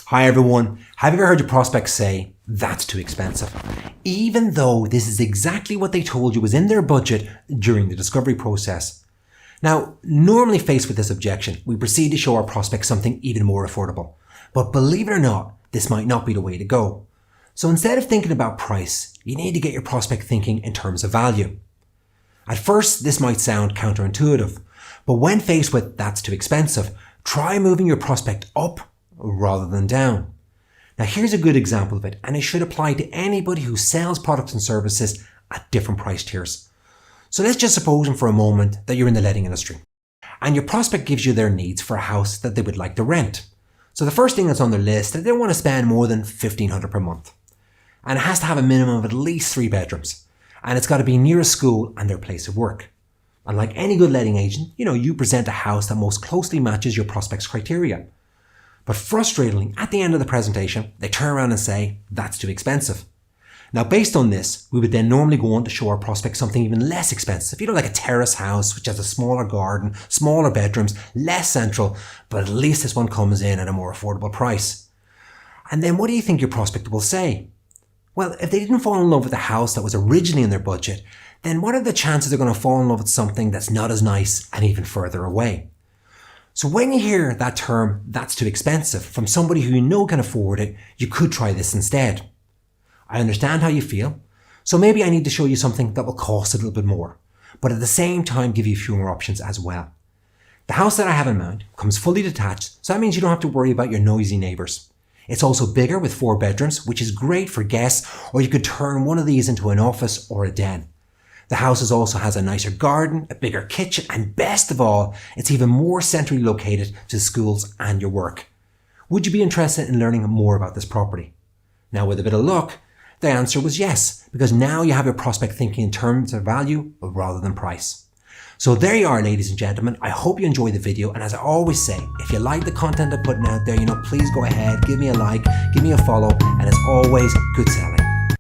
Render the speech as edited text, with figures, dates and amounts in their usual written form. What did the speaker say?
Hi everyone, have you ever heard your prospects say, that's too expensive? Even though this is exactly what they told you was in their budget during the discovery process. Now, normally faced with this objection, we proceed to show our prospects something even more affordable. But believe it or not, this might not be the way to go. So instead of thinking about price, you need to get your prospect thinking in terms of value. At first, this might sound counterintuitive, but when faced with that's too expensive, try moving your prospect up rather than down. Now here's a good example of it, and it should apply to anybody who sells products and services at different price tiers. So let's just suppose for a moment that you're in the letting industry and your prospect gives you their needs for a house that they would like to rent. So the first thing that's on their list is that they don't want to spend more than $1,500 per month. And it has to have a minimum of at least 3 bedrooms. And it's got to be near a school and their place of work. And like any good letting agent, you present a house that most closely matches your prospect's criteria. But frustratingly, at the end of the presentation, they turn around and say, that's too expensive. Now, based on this, we would then normally go on to show our prospect something even less expensive. Like a terrace house, which has a smaller garden, smaller bedrooms, less central, but at least this one comes in at a more affordable price. And then what do you think your prospect will say? Well, if they didn't fall in love with the house that was originally in their budget, then what are the chances they're going to fall in love with something that's not as nice and even further away? So when you hear that term, that's too expensive, from somebody who you know can afford it, you could try this instead. I understand how you feel, so maybe I need to show you something that will cost a little bit more, but at the same time give you a few more options as well. The house that I have in mind comes fully detached, so that means you don't have to worry about your noisy neighbours. It's also bigger with 4 bedrooms, which is great for guests, or you could turn one of these into an office or a den. The house also has a nicer garden, a bigger kitchen, and best of all, it's even more centrally located to schools and your work. Would you be interested in learning more about this property? Now, with a bit of luck, the answer was yes, because now you have your prospect thinking in terms of value rather than price. So there you are, ladies and gentlemen. I hope you enjoyed the video, and as I always say, if you like the content I'm putting out there, please go ahead, give me a like, give me a follow, and as always, good selling.